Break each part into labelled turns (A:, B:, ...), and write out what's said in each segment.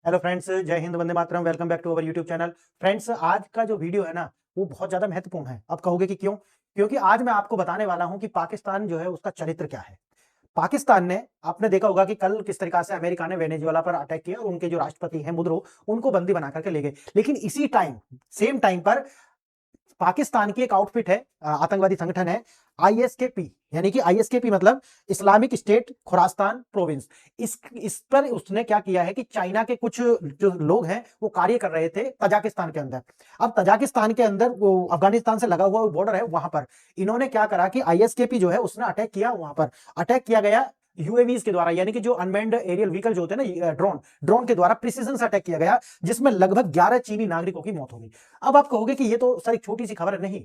A: Hello friends, जय हिंद, वंदे मातरम। Welcome back to our YouTube channel. Friends, आज का जो वीडियो है ना, वो बहुत ज्यादा महत्वपूर्ण है। अब कहोगे कि क्यों? क्योंकि आज मैं आपको बताने वाला हूं कि पाकिस्तान जो है उसका चरित्र क्या है। पाकिस्तान ने, आपने देखा होगा कि कल किस तरीका से अमेरिका ने वेनेजुएला पर अटैक किया और उनके जो राष्ट्रपति हैं मुद्रो, उनको बंदी बना करके ले गए। लेकिन इसी टाइम, सेम टाइम पर पाकिस्तान की एक आउटफिट है, आतंकवादी संगठन है आईएसकेपी, यानी कि आईएसकेपी मतलब इस्लामिक स्टेट खुरास्तान प्रोविंस। इस पर उसने क्या किया है कि चाइना के कुछ जो लोग हैं वो कार्य कर रहे थे तजाकिस्तान के अंदर। अब तजाकिस्तान के अंदर वो अफगानिस्तान से लगा हुआ बॉर्डर है, वहां पर इन्होंने क्या करा कि आईएसकेपी जो है उसने अटैक किया। वहां पर अटैक किया गया यूएवीज के द्वारा, यानी कि जो अनमैन्ड एरियल व्हीकल जो होते हैं ना, ड्रोन ड्रोन के द्वारा प्रिसीजन से अटैक किया गया, जिसमें लगभग 11 चीनी नागरिकों की मौत हो गई। अब आप कहोगे कि ये तो सर एक छोटी सी खबर है। नहीं,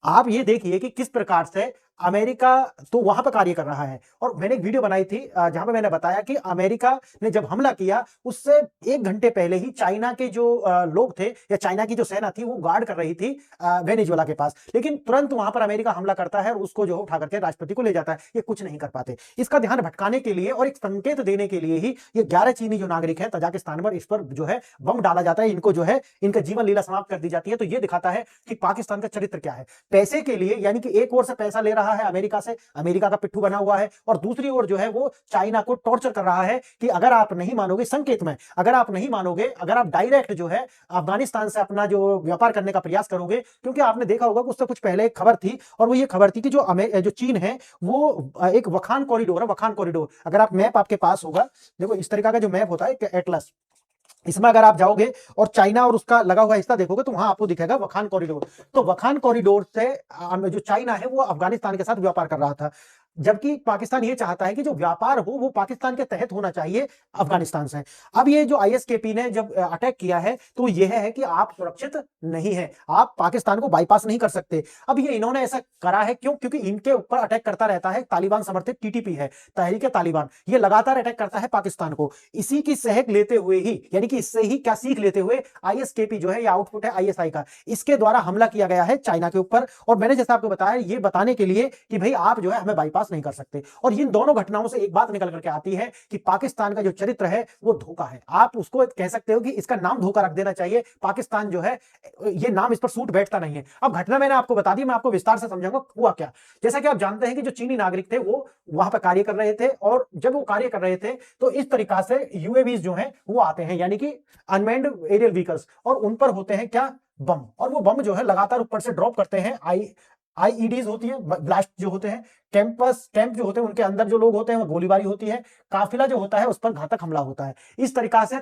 A: आप ये देखिए कि किस प्रकार से अमेरिका तो वहां पर कार्य कर रहा है। और मैंने एक वीडियो बनाई थी जहां पे मैंने बताया कि अमेरिका ने जब हमला किया उससे 1 घंटे पहले ही चाइना के जो लोग थे या चाइना की जो सेना थी वो गार्ड कर रही थी वेनेजुएला के पास। लेकिन तुरंत वहां पर अमेरिका हमला करता है और उसको जो उठा करके राष्ट्रपति को ले जाता है। ये कुछ नहीं कर पाते। इसका ध्यान भटकाने के लिए और एक संकेत देने के लिए ही ये 11 चीनी जो नागरिक है तजाकिस्तान पर, इस पर जो है बम डाला जाता है, इनको जो है इनका जीवन लीला समाप्त कर दी जाती है। तो ये दिखाता है कि पाकिस्तान का चरित्र क्या है। पैसे के लिए, यानी कि एक ओर से पैसा ले रहा है अमेरिका से, अमेरिका का पिट्ठू बना हुआ है, और दूसरी ओर जो है वो चाइना को टॉर्चर कर रहा है कि अगर आप नहीं मानोगे, संकेत में अगर आप नहीं मानोगे, अगर आप डायरेक्ट जो है अफगानिस्तान से अपना जो व्यापार करने का प्रयास करोगे। क्योंकि आपने देखा होगा कि उससे कुछ पहले एक खबर थी, और वो ये खबर थी कि जो चीन है वो एक वखान कॉरिडोर है। वखान कॉरिडोर, अगर आप मैप आपके पास होगा, देखो इस तरीका का जो मैप होता है एटलस, इसमें अगर आप जाओगे और चाइना और उसका लगा हुआ हिस्सा देखोगे तो वहां आपको दिखेगा वखान कॉरिडोर। तो वखान कॉरिडोर से जो चाइना है वो अफगानिस्तान के साथ व्यापार कर रहा था, जबकि पाकिस्तान ये चाहता है कि जो व्यापार हो वो पाकिस्तान के तहत होना चाहिए अफगानिस्तान से। अब ये जो आईएसकेपी ने जब अटैक किया है तो यह है कि आप सुरक्षित नहीं है, आप पाकिस्तान को बाईपास नहीं कर सकते। अब ये इन्होंने ऐसा करा है क्यों? क्योंकि इनके ऊपर अटैक करता रहता है तालिबान समर्थित टीटीपी है, तहरीक तालिबान, ये लगातार अटैक करता है पाकिस्तान को। इसी की सहक लेते हुए ही, यानी कि इससे ही क्या सीख लेते हुए आईएसकेपी जो है, ये आउटपुट है आईएसआई का, इसके द्वारा हमला किया गया है चाइना के ऊपर। और मैंने जैसा आपको बताया, ये बताने के लिए कि भाई आप जो है हमें बाईपास नहीं कर सकते। और इन दोनों घटनाओं से एक बात निकल करके आती है कि पाकिस्तान का जो चरित्र है वो धोखा है। आप उसको कह सकते हो कि इसका नाम धोखा रख देना चाहिए। पाकिस्तान जो है, ये नाम इस पर सूट बैठता नहीं है। अब घटना मैंने आपको बता दी, मैं आपको विस्तार से समझाऊंगा हुआ क्या। जैसा कि आप जानते हैं कि जो चीनी नागरिक थे वो वहां पर कार्य कर रहे थे, और जब वो कार्य कर रहे थे तो इस तरीका से यूएवीज जो है वो आते हैं, यानी कि अनमैन्ड एरियल व्हीकल्स, और उन पर होते हैं क्या, बम। और वो बम जो है लगातार ऊपर से ड्रॉप करते हैं। आईईडीज होती है, ब्लास्ट जो होते हैं, कैंप जो होते हैं उनके अंदर जो लोग होते हैं वो गोलीबारी होती है, काफिला जो होता है उस पर घातक हमला होता है। इस तरीका से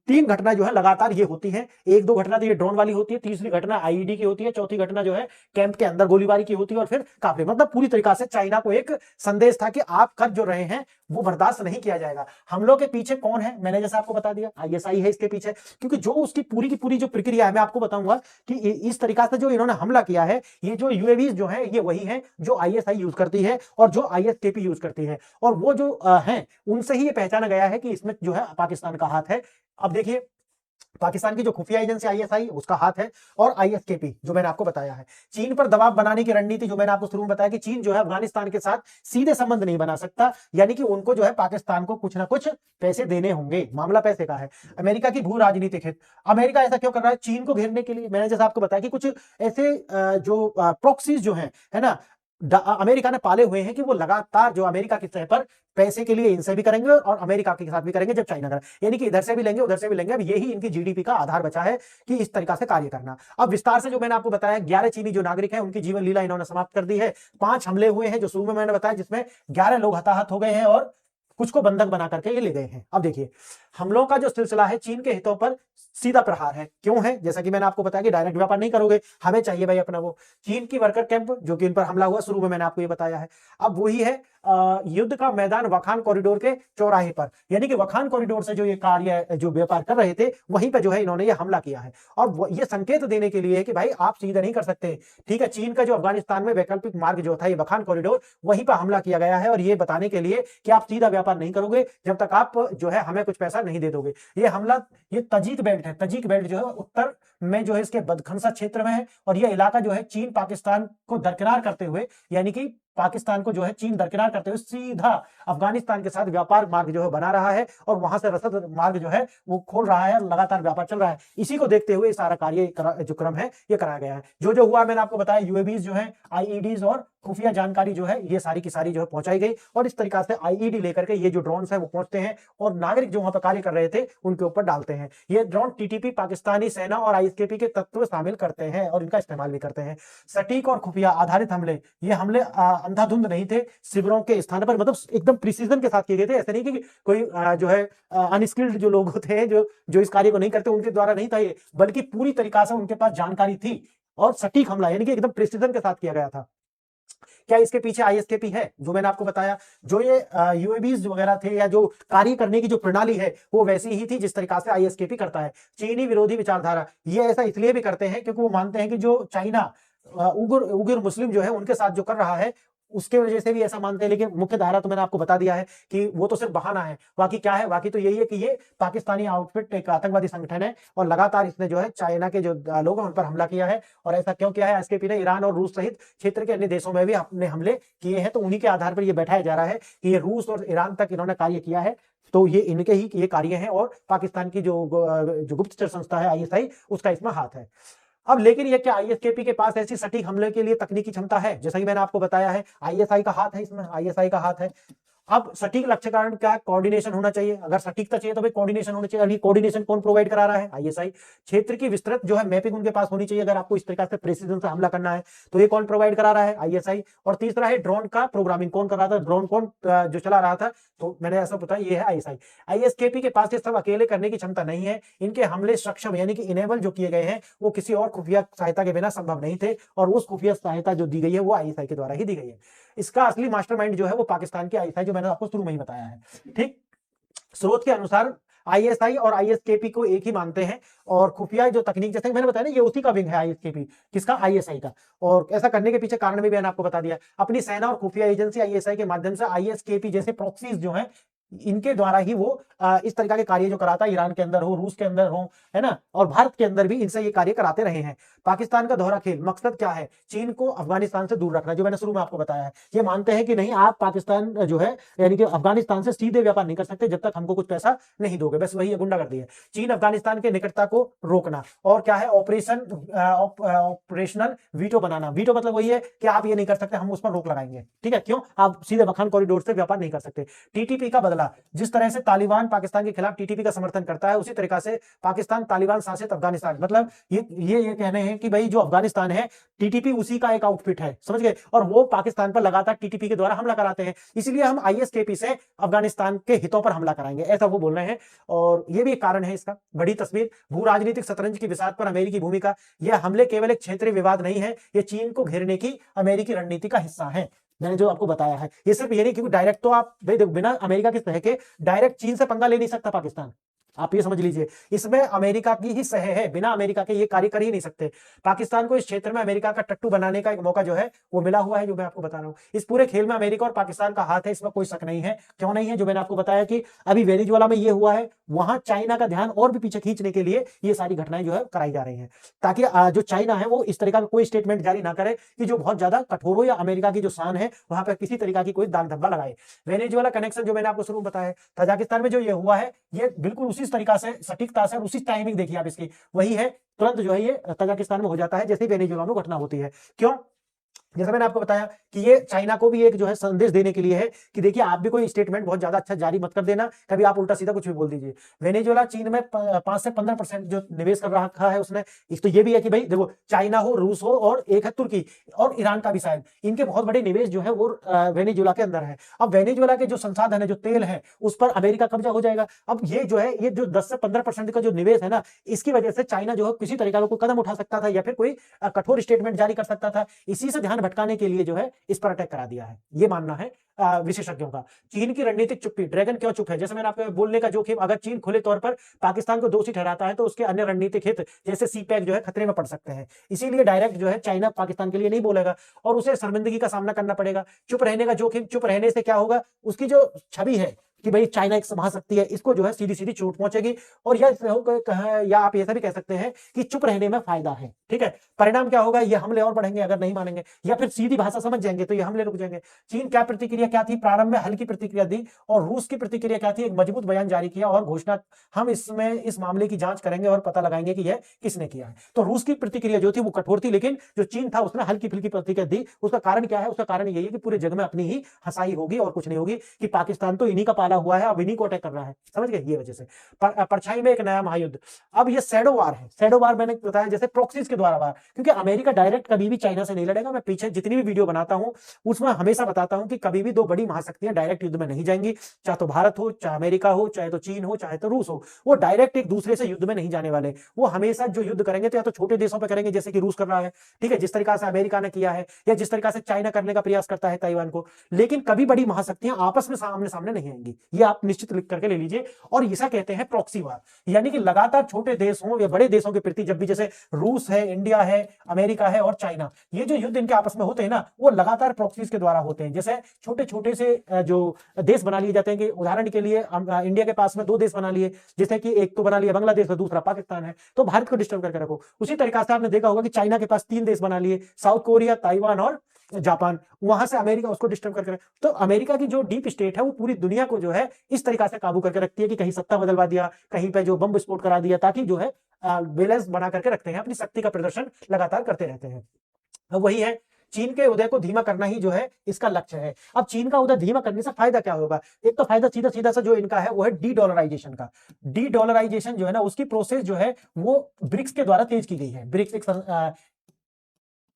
A: 3 घटना जो है लगातार ये होती है। 1-2 घटना तो ये ड्रोन वाली होती है, तीसरी घटना आईईडी की होती है, चौथी घटना जो है कैंप के अंदर गोलीबारी की होती है, और फिर काफिले। मतलब पूरी तरीका से चाइना को एक संदेश था कि आप कर जो रहे हैं वो बर्दाश्त नहीं किया जाएगा। हमलों के पीछे कौन है? मैंने जैसा आपको बता दिया, आईएसआई है इसके पीछे। क्योंकि जो उसकी पूरी की पूरी जो प्रक्रिया है, मैं आपको बताऊंगा कि इस तरीका से जो इन्होंने हमला किया है, ये जो यूएवीज जो है ये वही है जो आईएसआई यूज करती है और जो आईएसकेपी यूज करती है, और वो जो हैं उनसे ही ये पहचाना गया है कि इसमें जो है पाकिस्तान का हाथ है। अब देखिए, पाकिस्तान की जो खुफिया एजेंसी आईएसआई उसका हाथ है, और आईएसकेपी जो मैंने आपको बताया है। चीन पर दबाव बनाने की रणनीति, जो मैंने आपको शुरू में बताया कि चीन जो है अफगानिस्तान के साथ सीधे संबंध नहीं बना सकता, यानी कि उनको जो है पाकिस्तान को कुछ ना कुछ पैसे देने होंगे। मामला पैसे का है। अमेरिका की भू राजनीतिक हित, अमेरिका ऐसा क्यों कर रहा है? चीन को घेरने के लिए। मैंने जैसा आपको बताया कि कुछ ऐसे जो प्रॉक्सीज जो है ना, अमेरिका ने पाले हुए हैं कि वो लगातार जो अमेरिका की सतह पर पैसे के लिए इनसे भी करेंगे और अमेरिका के साथ भी करेंगे जब चाइना करे, यानी कि इधर से भी लेंगे उधर से भी लेंगे। अब यही इनकी जीडीपी का आधार बचा है कि इस तरीका से कार्य करना। अब विस्तार से जो मैंने आपको बताया, 11 चीनी जो नागरिक हैं उनकी जीवन लीला इन्होंने समाप्त कर दी है। 5 हमले हुए हैं जो शुरू में मैंने बताया, जिसमें 11 लोग हताहत हो गए हैं और कुछ को बंधक बना करके ये ले गए हैं। अब देखिए, हमलों का जो सिलसिला है चीन के हितों पर सीधा प्रहार है। क्यों है? जैसा कि मैंने आपको बताया कि डायरेक्ट व्यापार नहीं करोगे, हमें चाहिए भाई अपना वो चीन की वर्कर कैंप जो कि इन पर हमला हुआ, शुरू में मैंने आपको ये बताया है। अब वही है युद्ध का मैदान वखान कॉरिडोर के चौराहे पर, यानी कि वखान कॉरिडोर से जो ये कार्य जो व्यापार कर रहे थे वहीं पर जो है इन्होंने ये हमला किया है। और ये संकेत देने के लिए है कि भाई आप सीधा नहीं कर सकते। ठीक है, चीन का जो अफगानिस्तान में वैकल्पिक मार्ग जो था ये वखान कॉरिडोर, वहीं पर हमला किया गया है, और ये बताने के लिए कि आप सीधा व्यापार नहीं करोगे जब तक आप जो है हमें कुछ पैसा नहीं दे दोगे। ये हमला, ये तजीक बेल्ट है, तजीक बेल्ट जो है उत्तर में जो है इसके बदखनसा क्षेत्र में है, और यह इलाका जो है चीन पाकिस्तान को दरकिनार करते हुए, यानी कि पाकिस्तान को जो है चीन दरकिनार करते हुए सीधा अफगानिस्तान के साथ व्यापार मार्ग जो है बना रहा है और वहां से रसद मार्ग जो है वो खोल रहा है, लगातार व्यापार चल रहा है। इसी को देखते हुए सारा कार्य जो क्रम है ये कराया गया है। जो जो हुआ मैंने आपको बताया, यूएवीज जो है, आईईडीज और खुफिया जानकारी जो है ये सारी की सारी जो है पहुंचाई गई और इस तरीका से आईईडी लेकर के ये जो ड्रोन है वो पहुंचते हैं और नागरिक जो वहां पर कार्य कर रहे थे उनके ऊपर डालते हैं। ये ड्रोन टीटीपी, पाकिस्तानी सेना और आईएसकेपी के तत्व शामिल करते हैं और इनका इस्तेमाल भी करते हैं। सटीक और खुफिया आधारित हमले, ये हमले अंधाधुंध नहीं थे, शिविरों के स्थान पर मतलब एकदम प्रिसीजन के साथ किए गए थे। ऐसे नहीं कि कोई जो है अनस्किल्ड जो लोग थे जो इस कार्य को नहीं करते उनके द्वारा नहीं था ये, बल्कि पूरी तरीका से उनके पास जानकारी थी और सटीक हमला यानी कि एकदम प्रिसीजन के साथ किया गया था। क्या इसके पीछे आईएसकेपी है? जो मैंने आपको बताया, जो ये यूएवीज वगैरह थे या जो कार्य करने की जो प्रणाली है वो वैसी ही थी जिस तरीका से आईएसकेपी करता है। चीनी विरोधी विचारधारा, ये ऐसा इसलिए भी करते हैं क्योंकि वो मानते हैं कि जो चाइना उग्र मुस्लिम जो है उनके साथ जो कर रहा है उसके वजह से भी ऐसा मानते हैं। लेकिन मुख्य धारा तो मैंने आपको बता दिया है कि वो तो सिर्फ बहाना है, बाकी क्या है? बाकी तो यही है कि ये पाकिस्तानी आउटफिट एक आतंकवादी संगठन है और लगातार इसने जो है चाइना के जो लोग हैं उन पर हमला किया है। और ऐसा क्यों किया है? आईएसकेपी ने ईरान और रूस सहित क्षेत्र के अन्य देशों में भी अपने हमले किए हैं, तो उन्हीं के आधार पर यह बैठाया जा रहा है कि ये रूस और ईरान तक इन्होंने कार्य किया है, तो ये इनके ही ये कार्य हैं और पाकिस्तान की जो गुप्तचर संस्था है आईएसआई उसका इसमें हाथ है। अब लेकिन ये क्या आईएसकेपी के पास ऐसी सटीक हमले के लिए तकनीकी क्षमता है? जैसा कि मैंने आपको बताया है आईएसआई का हाथ है, इसमें आईएसआई का हाथ है। अब सटीक लक्ष्य कारण क्या? कोऑर्डिनेशन होना चाहिए। अगर सटीकता चाहिए तो भाई कोऑर्डिनेशन होना चाहिए। अभी कोऑर्डिनेशन कौन प्रोवाइड करा रहा है? आईएसआई। क्षेत्र की विस्तृत जो है मैपिंग उनके पास होनी चाहिए। अगर आपको इस तरीके से प्रेसिजन से हमला करना है तो ये कौन प्रोवाइड करा रहा है? आईएसआई। और तीसरा है ड्रोन का प्रोग्रामिंग कौन कर रहा था? ड्रोन कौन जो चला रहा था? तो मैंने ऐसा बताया ये है आईएसआई। आईएसकेपी के पास ये सब अकेले करने की क्षमता नहीं है। इनके हमले सक्षम यानी कि इनेबल जो किए गए हैं वो किसी और खुफिया सहायता के बिना संभव नहीं थे और उस खुफिया सहायता जो दी गई है वो आईएसआई के द्वारा ही दी गई है। इसका असली मास्टरमाइंड जो है वो पाकिस्तान की आईएसआई, जो मैंने आपको शुरू में ही बताया है। ठीक, स्रोत के अनुसार आईएसआई और आईएसकेपी को एक ही मानते हैं और खुफिया जो तकनीक, जैसे मैंने बताया ना, ये उसी का विंग है आईएसकेपी। किसका? आईएसआई का। और ऐसा करने के पीछे कारण भी मैंने आपको बता दिया। अपनी सेना और खुफिया एजेंसी आईएसआई के माध्यम से आईएसकेपी जैसे प्रॉक्सीज जो है इनके द्वारा ही वो इस तरह के कार्य जो कराता है, ईरान के अंदर हो, रूस के अंदर हो, है ना, और भारत के अंदर भी इनसे ये कार्य कराते रहे हैं। पाकिस्तान का दोहरा खेल मकसद क्या है? चीन को अफगानिस्तान से दूर रखना, जो मैंने शुरू में आपको बताया है। ये मानते हैं कि नहीं, आप पाकिस्तान जो है यानी कि अफगानिस्तान से सीधे व्यापार नहीं कर सकते जब तक हमको कुछ पैसा नहीं दोगे। बस वही गुंडागर्दी है। चीन अफगानिस्तान के निकटता को रोकना। और क्या है? ऑपरेशनल वीटो बनाना। वीटो मतलब वही है कि आप ये नहीं कर सकते, हम उस पर रोक लगाएंगे। ठीक है, क्यों? आप सीधे बखान कॉरिडोर से व्यापार नहीं कर सकते। टीटीपी का बदला, जिस तरह से तालिबान पाकिस्तान के खिलाफ टीटीपी का समर्थन करता है उसी तरीका से पाकिस्तान तालिबान शासित अफगानिस्तान, मतलब ये कहने हैं कि भाई जो अफगानिस्तान है टीटीपी उसी का एक आउटफिट है, समझ गए, और वो पाकिस्तान पर लगातार टीटीपी के द्वारा हमला कराते हैं। इसलिए हम आईएसकेपी से अफगानिस्तान के हितों पर हमला कराएंगे, ऐसा वो बोल रहे हैं। और ये भी एक कारण है इसका। बड़ी तस्वीर, भू राजनीतिक शतरंज की विषाद पर अमेरिकी भूमिका। यह हमले केवल एक क्षेत्रीय विवाद नहीं है, ये चीन को घेरने की अमेरिकी रणनीति का हिस्सा है। मैंने जो आपको बताया है ये सिर्फ ये नहीं, क्योंकि डायरेक्ट तो आप बिना अमेरिका के सह के डायरेक्ट चीन से पंगा ले नहीं सकता पाकिस्तान, आप ये समझ लीजिए। इसमें अमेरिका की ही सह है, बिना अमेरिका के ये कार्य कर ही नहीं सकते। पाकिस्तान को इस क्षेत्र में अमेरिका का टट्टू बनाने का एक मौका जो है वो मिला हुआ है, जो मैं आपको बता रहा हूं। इस पूरे खेल में अमेरिका और पाकिस्तान का हाथ है, इसमें कोई शक नहीं है। क्यों नहीं है? जो मैंने आपको बताया कि अभी वेनेजुएला में ये हुआ है, वहां चाइना का ध्यान और भी पीछे खींचने के लिए ये सारी घटनाएं जो है कराई जा रही है, ताकि जो चाइना है वो इस तरीका का कोई स्टेटमेंट जारी ना करे कि जो बहुत ज्यादा कठोर हो या अमेरिका की जो शान है वहां पर किसी तरीका की कोई दाग धब्बा लगाए। वेनेजुएला कनेक्शन जो मैंने आपको शुरू में बताया, तजाकिस्तान में जो ये हुआ है ये बिल्कुल उसी तरीका से सटीकता से, उसी टाइमिंग देखिए आप इसकी, वही है, तुरंत जो है ये तजाकिस्तान में हो जाता है जैसे ही वेनेजुएला में घटना होती है। क्यों? जैसा मैंने आपको बताया कि ये चाइना को भी एक जो है संदेश देने के लिए है कि देखिए आप भी कोई स्टेटमेंट बहुत ज्यादा अच्छा जारी मत कर देना, कभी आप उल्टा सीधा कुछ भी बोल दीजिए। वेनेजुएला चीन में 5 से 15% जो निवेश कर रखा है उसने। एक तो ये भी है कि भाई देखो, चाइना हो, रूस हो, और एक है तुर्की और ईरान का भी शायद, इनके बहुत बड़े निवेश जो है वो वेनेजुएला के अंदर है। अब वेनेजुएला के जो संसाधन है, जो तेल है, उस पर अमेरिका कब्जा हो जाएगा। अब ये जो है, ये जो 10 से 15% का जो निवेश है ना, इसकी वजह से चाइना जो है किसी तरीका का कोई कदम उठा सकता था या फिर कोई कठोर स्टेटमेंट जारी कर सकता था। इसी से ध्यान भटकाने के लिए जो है इस पर अटैक करा दिया है, ये मानना है विशेषज्ञों का। चीन की रणनीतिक चुप्पी, ड्रैगन क्यों चुप है? जैसे मैंने आपको बोलने का जोखिम, अगर चीन खुले तौर पर पाकिस्तान को दोषी ठहराता है तो उसके अन्य रणनीतिक हित जैसे सीपैक जो है खतरे में पड़ सकते हैं। इसीलिए डायरेक्ट जो है चाइना पाकिस्तान के लिए नहीं बोलेगा और उसे शर्मिंदगी का सामना करना पड़ेगा। चुप रहने का जोखिम, चुप रहने से क्या होगा? उसकी जो छवि है कि भाई चाइना एक महाशक्ति है, इसको जो है सीधी सीधी चोट पहुंचेगी। और या आप ऐसा भी कह सकते हैं कि चुप रहने में फायदा है। ठीक है, परिणाम क्या होगा, ये हमले और बढ़ेंगे अगर नहीं मानेंगे, या फिर सीधी भाषा समझ जाएंगे तो ये हमले रुक जाएंगे। चीन क्या प्रतिक्रिया क्या थी, प्रारंभ में हल्की प्रतिक्रिया दी, और रूस की प्रतिक्रिया क्या थी, एक मजबूत बयान जारी किया और घोषणा, हम इसमें इस मामले की जांच करेंगे और पता लगाएंगे कि यह किसने किया है। तो रूस की प्रतिक्रिया जो थी वो कठोर थी, लेकिन जो चीन था उसने हल्की फुल्की प्रतिक्रिया दी। उसका कारण क्या है, उसका कारण यही है कि पूरे जग में अपनी ही हंसाई होगी और कुछ नहीं होगी, कि पाकिस्तान तो इन्हीं का पाला हुआ है, अब इन्हीं को अटैक कर रहा है, समझ गए, ये वजह से परछाई में एक नया महायुद्ध। अब ये शैडो वार है। शैडो वार मैंने बताया जैसे प्रॉक्सीज के द्वारा वार, क्योंकि अमेरिका डायरेक्ट कभी भी चाइना से नहीं लड़ेगा। मैं पीछे जितनी भी वीडियो बनाता हूं उसमें हमेशा बताता हूं कि कभी भी दो बड़ी महाशक्तियां डायरेक्ट युद्ध में नहीं जाएंगी, चाहे तो भारत हो, चाहे अमेरिका हो, चाहे तो चीन हो, चाहे तो रूस हो, वो डायरेक्ट एक दूसरे से युद्ध में नहीं जाने वाले। वो हमेशा जो युद्ध करेंगे तो या तो छोटे देशों पर करेंगे जैसे कि रूस कर रहा है, ठीक है, जिस तरीका से अमेरिका ने किया है, या जिस तरीका से चाइना करने का प्रयास करता है ताइवान को, लेकिन कभी बड़ी महाशक्तियां आपस में सामने सामने नहीं आएंगी। ये आप निश्चित लिख करके ले लीजिए। और इसे कहते हैं प्रॉक्सी वार, यानी कि लगातार छोटे देश हो या बड़े देशों के प्रति जब भी, जैसे रूस है, इंडिया है, अमेरिका है और चाइना, ये जो युद्ध इनके आपस में होते हैं ना, वो लगातार प्रॉक्सीज के द्वारा होते हैं। जैसे छोटे छोटे से जो देश बना लिए जाते हैं, कि उदाहरण के लिए इंडिया के पास में दो देश बना लिए, जैसे कि एक तो बना लिया बांग्लादेश और दूसरा पाकिस्तान है, तो भारत को डिस्टर्ब करके रखो। उसी तरीका से आपने देखा होगा कि चाइना के पास तीन देश बना लिए, साउथ कोरिया, ताइवान और जापान, वहां से अमेरिका उसको डिस्टर्ब करके। तो अमेरिका की जो डीप स्टेट है वो पूरी दुनिया को जो है इस तरीका से काबू करके रखती है कि कहीं सत्ता बदलवा दिया, कहीं पे जो बम विस्फोट करा दिया, ताकि जो है बैलेंस बना करके रखते हैं, अपनी शक्ति का प्रदर्शन लगातार करते रहते हैं। अब वही है, चीन के उदय को धीमा करना ही जो है इसका लक्ष्य है। अब चीन का उदय धीमा करने से फायदा क्या होगा, एक तो फायदा सीधा सीधा सा जो इनका है वो है डी डॉलराइजेशन का। डी डॉलराइजेशन जो है ना, उसकी प्रोसेस जो है वो ब्रिक्स के द्वारा तेज की गई है।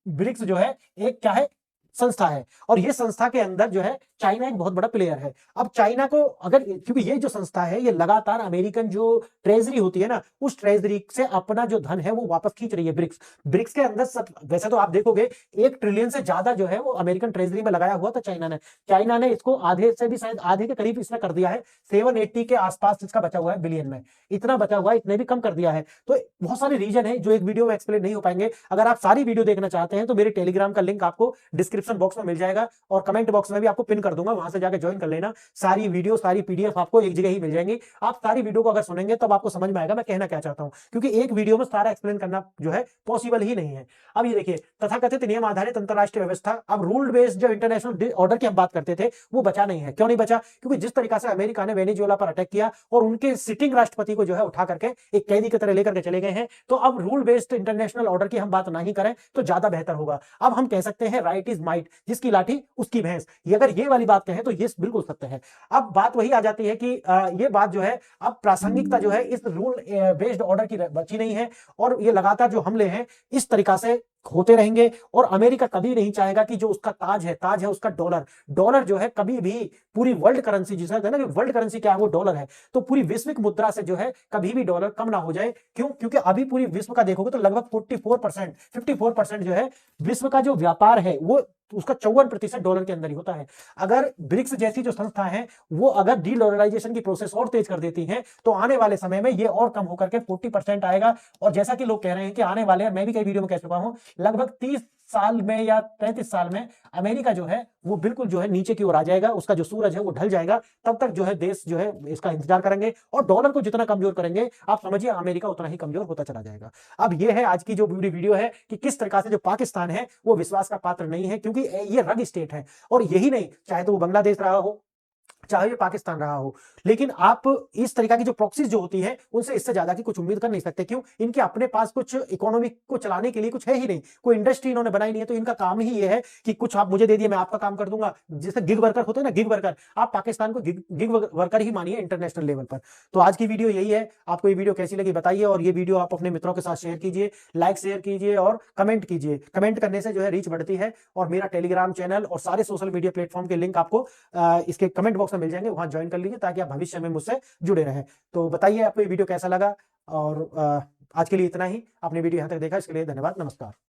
A: ब्रिक्स जो है एक क्या है, संस्था है, और ये संस्था के अंदर जो है चाइना एक बहुत बड़ा प्लेयर है। अब चाइना को अगर, क्योंकि ये जो संस्था है ये लगातार अमेरिकन जो ट्रेजरी होती है ना, उस ट्रेजरी से अपना जो धन है वो वापस खींच रही है। ब्रिक्स के अंदर सब, वैसे तो आप देखोगे 1 ट्रिलियन से ज्यादा जो है वो अमेरिकन ट्रेजरी में लगाया हुआ था चाइना ने इसको आधे से भी शायद आधे के करीब इसने कर दिया है, 780 के आसपास इसका बचा हुआ है बिलियन में, इतना बचा हुआ है, इतने भी कम कर दिया है। तो बहुत सारे रीजन है जो एक वीडियो में एक्सप्लेन नहीं हो पाएंगे। अगर आप सारी वीडियो देखना चाहते हैं तो मेरे टेलीग्राम का लिंक आपको डिस्क्रिप्शन बॉक्स में मिल जाएगा, और कमेंट बॉक्स में भी आपको पिन कर दूंगा, वहां से जाकर ज्वाइन कर लेना। सारी वीडियो, सारी पीडीएफ आपको एक जगह ही मिल जाएंगी। आप सारी वीडियो को अगर सुनेंगे तब आपको समझ में आएगा मैं कहना क्या चाहता हूं, क्योंकि एक वीडियो में सारा एक्सप्लेन करना जो है पॉसिबल ही नहीं है। अब ये देखिए, तथाकथित नियम आधारित अंतरराष्ट्रीय व्यवस्था, अब रूल बेस्ड जो इंटरनेशनल ऑर्डर की हम बात करते थे वो बचा नहीं है। क्यों नहीं बचा, क्योंकि जिस तरीका से अमेरिका ने वेनेजुएला पर अटैक किया और उनके सिटिंग राष्ट्रपति को जो है उठा करके एक कैदी की तरह लेकर के चले गए हैं, तो अब रूल बेस्ड इंटरनेशनल ऑर्डर की हम बात नहीं करें तो ज्यादा बेहतर होगा। अब हम कह सकते हैं राइट इज माइट, जिसकी लाठी उसकी भैंस, ये अगर ये वाली बात कहें तो ये बिल्कुल सत्य है। अब बात वही आ जाती है कि ये बात जो है, अब प्रासंगिकता जो है इस रूल बेस्ड ऑर्डर की बची नहीं है, और ये लगातार जो हमले हैं इस तरीका से होते रहेंगे। और अमेरिका कभी नहीं चाहेगा कि जो उसका ताज है उसका डॉलर जो है कभी भी पूरी वर्ल्ड करेंसी, जिसे कहते हैं ना कि वर्ल्ड करेंसी क्या है, वो डॉलर है, तो पूरी वैश्विक मुद्रा से जो है कभी भी डॉलर कम ना हो जाए। क्यों, क्योंकि अभी पूरी विश्व का देखोगे तो लगभग 54% जो है विश्व का जो व्यापार है वो उसका 54% डॉलर के अंदर ही होता है। अगर ब्रिक्स जैसी जो संस्था है वो अगर डी डॉलराइजेशन की प्रोसेस और तेज कर देती है तो आने वाले समय में ये और कम होकर के 40% आएगा। और जैसा कि लोग कह रहे हैं कि आने वाले, मैं भी कई वीडियो में कह चुका हूं, लगभग 30 साल में या 35 साल में अमेरिका जो है वो बिल्कुल जो है नीचे की ओर आ जाएगा, उसका जो सूरज है वो ढल जाएगा। तब तक जो है देश जो है इसका इंतजार करेंगे, और डॉलर को जितना कमजोर करेंगे आप समझिए अमेरिका उतना ही कमजोर होता चला जाएगा। अब ये है आज की जो वीडियो है कि किस तरह से जो पाकिस्तान है वो विश्वास का पात्र नहीं है, क्योंकि ये रग स्टेट है। और यही नहीं, चाहे तो वो बांग्लादेश रहा हो, चाहे ये पाकिस्तान रहा हो, लेकिन आप इस तरीका की जो प्रॉक्सीज जो होती है उनसे इससे ज्यादा की कुछ उम्मीद कर नहीं सकते। क्यों, इनके अपने पास कुछ इकोनॉमी को चलाने के लिए कुछ है ही नहीं, कोई इंडस्ट्री इन्होंने बनाई नहीं है। तो इनका काम ही ये है कि कुछ आप मुझे दे दिए, मैं आपका काम कर दूंगा। जैसे गिग वर्कर होते हैं ना, गिग वर्कर, आप पाकिस्तान को गिग वर्कर ही मानिए इंटरनेशनल लेवल पर। तो आज की वीडियो यही है। आपको ये वीडियो कैसी लगी बताइए, और ये वीडियो आप अपने मित्रों के साथ शेयर कीजिए, लाइक शेयर कीजिए और कमेंट कीजिए। कमेंट करने से जो है रीच बढ़ती है। और मेरा टेलीग्राम चैनल और सारे सोशल मीडिया प्लेटफॉर्म के लिंक आपको इसके कमेंट बॉक्स में मिल जाएंगे, वहां ज्वाइन कर लीजिए ताकि आप भविष्य में मुझसे जुड़े रहें। तो बताइए आपको ये वीडियो कैसा लगा, और आज के लिए इतना ही। आपने वीडियो यहां तक देखा इसके लिए धन्यवाद, नमस्कार।